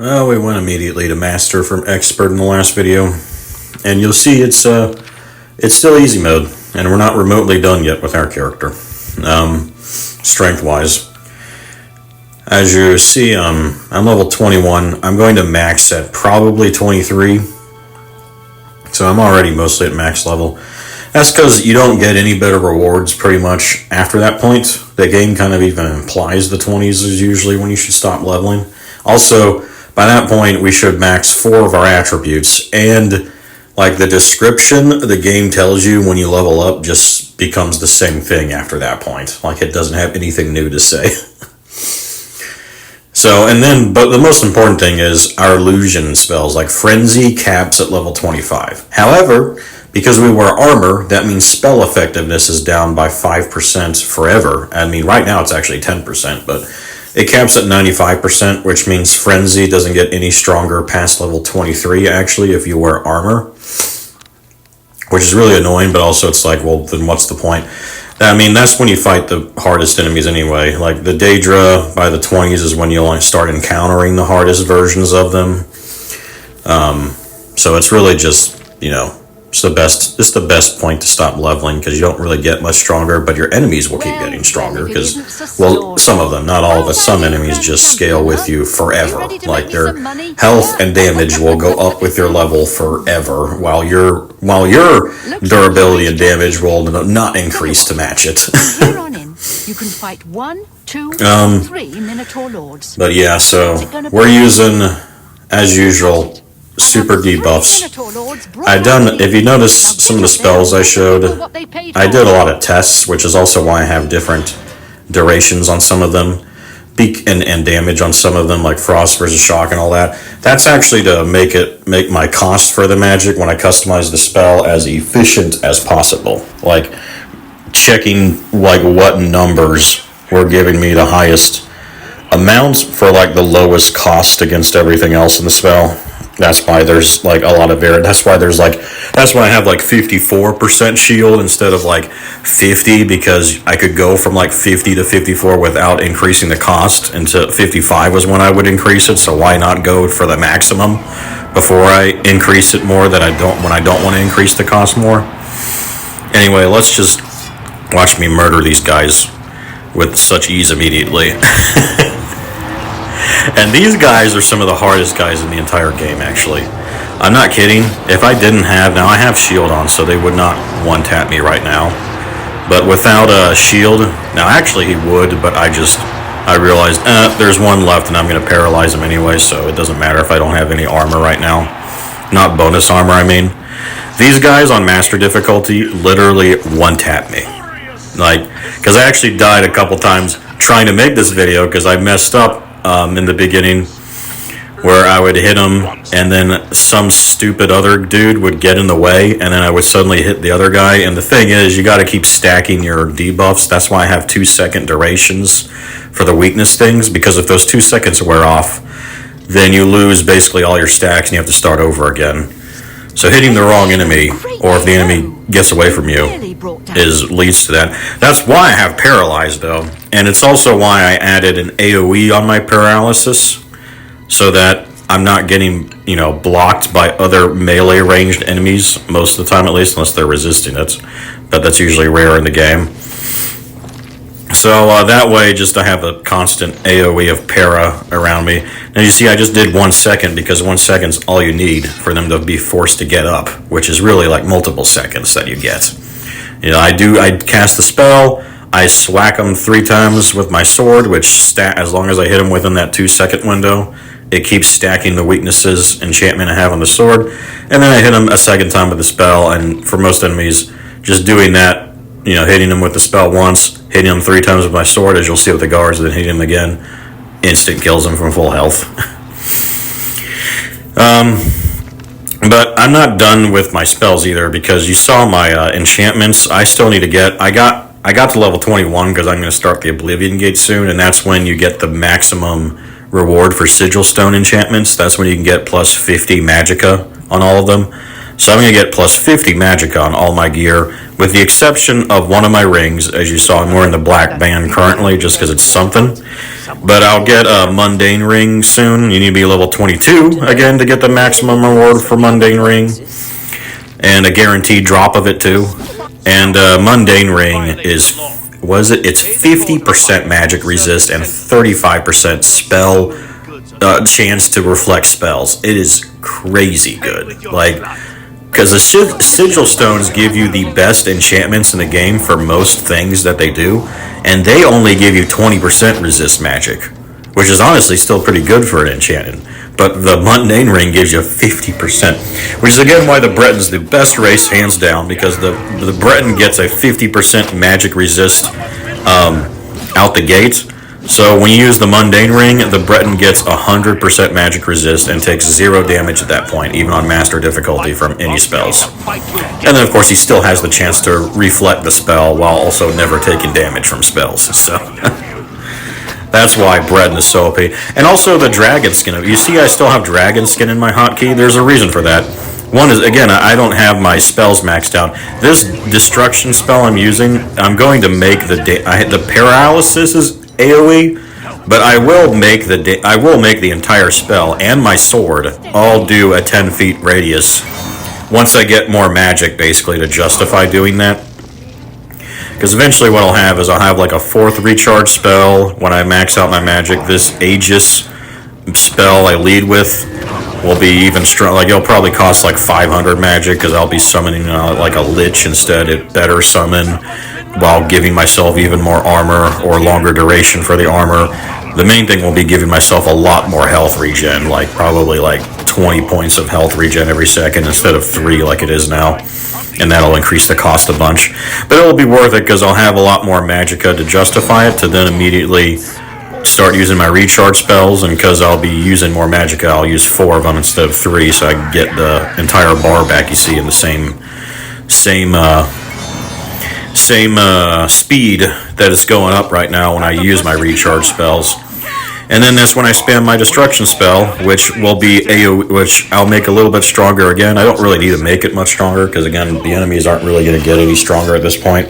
Well, we went immediately to Master from Expert in the last video. And you'll see it's still easy mode. And we're not remotely done yet with our character. Strength-wise. As you see, I'm level 21. I'm going to max at probably 23. So I'm already mostly at max level. That's because you don't get any better rewards pretty much after that point. The game kind of even implies the 20s is usually when you should stop leveling. Also, by that point, we should max 4 of our attributes. And, like, the description the game tells you when you level up just becomes the same thing after that point. Like, it doesn't have anything new to say. So, and then, but the most important thing is our illusion spells, like Frenzy caps at level 25. However, because we wear armor, that means spell effectiveness is down by 5% forever. I mean, right now it's actually 10%, but it caps at 95%, which means Frenzy doesn't get any stronger past level 23, actually, if you wear armor. Which is really annoying, but also it's like, well, then what's the point? I mean, that's when you fight the hardest enemies anyway. Like, the Daedra by the 20s is when you'll start encountering the hardest versions of them. So it's really just, you know, it's the best point to stop leveling, because you don't really get much stronger, but your enemies will keep getting stronger, because, well, some of them, not all of us, some enemies just scale with you forever. Like, their health and damage will go up with your level forever, while your durability and damage will not increase to match it. You can fight 1, 2, 3 Minotaur Lords. But yeah, so we're using, as usual, super debuffs. If you notice some of the spells I showed, I did a lot of tests, which is also why I have different durations on some of them, and damage on some of them, like Frost versus Shock and all that. That's actually to make my cost for the magic when I customize the spell as efficient as possible. Like, checking, like, what numbers were giving me the highest amounts for, like, the lowest cost against everything else in the spell. That's why there's, like, a lot of that's why I have, like, 54% shield instead of, like, 50, because I could go from, like, 50 to 54 without increasing the cost, and to 55 was when I would increase it, so why not go for the maximum before I increase it more when I don't want to increase the cost more? Anyway, let's just watch me murder these guys with such ease immediately. And these guys are some of the hardest guys in the entire game, actually. I'm not kidding. If I didn't have... Now, I have shield on, so they would not one-tap me right now. But without a shield... Now, actually, he would, but I realized, there's one left, and I'm going to paralyze him anyway, so it doesn't matter if I don't have any armor right now. Not bonus armor, I mean. These guys on Master difficulty literally one-tap me. Like, because I actually died a couple times trying to make this video, because I messed up in the beginning, where I would hit him, and then some stupid other dude would get in the way, and then I would suddenly hit the other guy. And the thing is, you got to keep stacking your debuffs. That's why I have 2-second durations for the weakness things, because if those 2 seconds wear off, then you lose basically all your stacks, and you have to start over again. So hitting the wrong enemy, or if the enemy gets away from you, leads to that. That's why I have Paralyzed, though. And it's also why I added an AoE on my paralysis, so that I'm not getting, blocked by other melee ranged enemies, most of the time at least, unless they're resisting it. But that's usually rare in the game. So that way, just I have a constant AoE of para around me. Now you see, I just did 1 second, because 1 second's all you need for them to be forced to get up, which is really like multiple seconds that you get. I cast the spell, I swack them 3 times with my sword, which as long as I hit them within that 2-second window, it keeps stacking the weaknesses enchantment I have on the sword, and then I hit them a second time with the spell. And for most enemies, just doing that, hitting them with the spell once, hitting them 3 times with my sword, as you'll see with the guards, and then hitting them again, instant kills them from full health. But I'm not done with my spells either, because you saw my enchantments. I still need to get... I got to level 21 because I'm going to start the Oblivion Gate soon, and that's when you get the maximum reward for Sigil Stone enchantments. That's when you can get plus 50 Magicka on all of them. So I'm going to get plus 50 magic on all my gear, with the exception of one of my rings. As you saw, I'm wearing the black band currently just because it's something. But I'll get a mundane ring soon. You need to be level 22 again to get the maximum reward for mundane ring. And a guaranteed drop of it too. And mundane ring is, it's 50% magic resist and 35% spell chance to reflect spells. It is crazy good. Like, because the sigil stones give you the best enchantments in the game for most things that they do, and they only give you 20% resist magic, which is honestly still pretty good for an enchanting. But the mundane ring gives you 50%, which is again why the Breton's the best race hands down, because the Breton gets a 50% magic resist out the gate. So when you use the mundane ring, the Breton gets 100% magic resist and takes 0 damage at that point, even on master difficulty from any spells. And then of course he still has the chance to reflect the spell while also never taking damage from spells. So that's why Breton is so OP. And also the dragon skin. You see I still have dragon skin in my hotkey? There's a reason for that. One is, again, I don't have my spells maxed out. This destruction spell I'm using, I'm going to make the paralysis is AoE, but I will make the entire spell and my sword all do a 10 feet radius once I get more magic, basically, to justify doing that. Because eventually what I'll have is I'll have like a 4th recharge spell when I max out my magic. This Aegis spell I lead with will be even strong. Like, it'll probably cost like 500 magic because I'll be summoning like a lich instead. It better summon while giving myself even more armor or longer duration for the armor. The main thing will be giving myself a lot more health regen, like probably like 20 points of health regen every second instead of 3 like it is now. And that'll increase the cost a bunch. But it'll be worth it because I'll have a lot more magicka to justify it, to then immediately start using my recharge spells. And because I'll be using more magicka, I'll use 4 of them instead of 3, so I can get the entire bar back, you see, in the same speed that it's going up right now when I use my recharge spells. And then that's when I spam my destruction spell, which will be AoE, which I'll make a little bit stronger again. I don't really need to make it much stronger because, again, the enemies aren't really going to get any stronger at this point,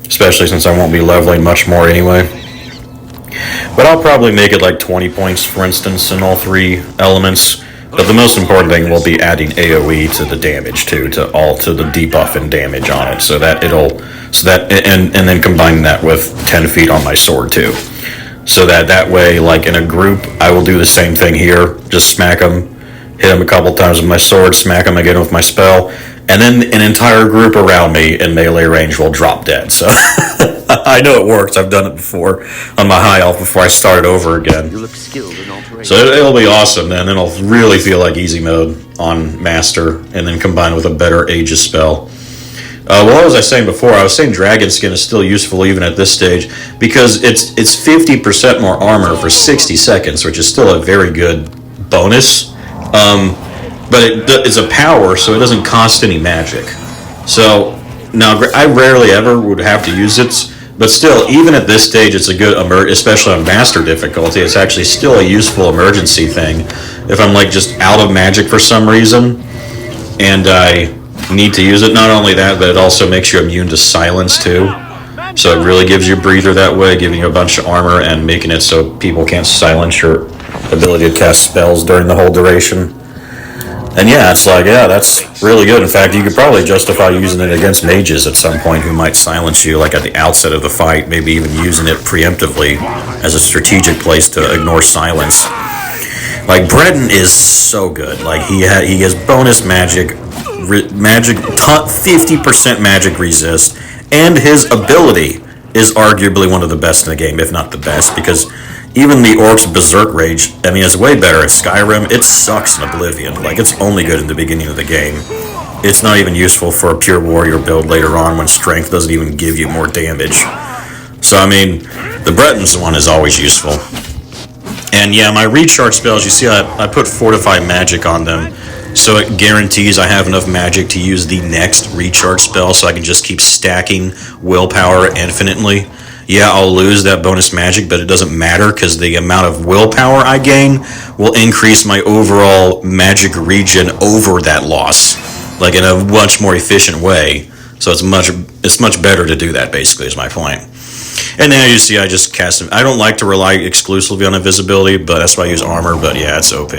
especially since I won't be leveling much more anyway. But I'll probably make it like 20 points, for instance, in all 3 elements. But the most important thing will be adding AoE to the damage too, to the debuff and damage on it, and then combining that with 10 feet on my sword too. So that way, like in a group, I will do the same thing here. Just smack them, hit them a couple times with my sword, smack them again with my spell, and then an entire group around me in melee range will drop dead. So I know it works. I've done it before on my high elf before I started over again. You look skilled in alteration. So it'll be awesome then. Then it'll really feel like easy mode on master, and then combined with a better Aegis spell. What was I saying before? I was saying Dragon Skin is still useful even at this stage because it's 50% more armor for 60 seconds, which is still a very good bonus. But it's a power, so it doesn't cost any magic. So now I rarely ever would have to use it, but still, even at this stage, it's a good, especially on master difficulty, it's actually still a useful emergency thing. If I'm like just out of magic for some reason, and I need to use it. Not only that, but it also makes you immune to silence too. So it really gives you a breather that way, giving you a bunch of armor and making it so people can't silence your ability to cast spells during the whole duration. And yeah, it's like, yeah, that's really good. In fact, you could probably justify using it against mages at some point who might silence you, like at the outset of the fight, maybe even using it preemptively as a strategic place to ignore silence. Like, Breton is so good. Like, he has bonus magic, 50% magic resist, and his ability is arguably one of the best in the game, if not the best, because even the Orc's Berserk Rage, I mean, it's way better at Skyrim. It sucks in Oblivion. Like, it's only good in the beginning of the game. It's not even useful for a pure warrior build later on when strength doesn't even give you more damage. So, I mean, the Breton's one is always useful. And yeah, my recharge spells, you see I put Fortify Magic on them, so it guarantees I have enough magic to use the next recharge spell, so I can just keep stacking willpower infinitely. Yeah, I'll lose that bonus magic, but it doesn't matter, because the amount of willpower I gain will increase my overall magic regen over that loss. like in a much more efficient way. So it's much better to do that, basically, is my point. And now you see I just cast him. I don't like to rely exclusively on invisibility, but that's why I use armor, but yeah, it's OP.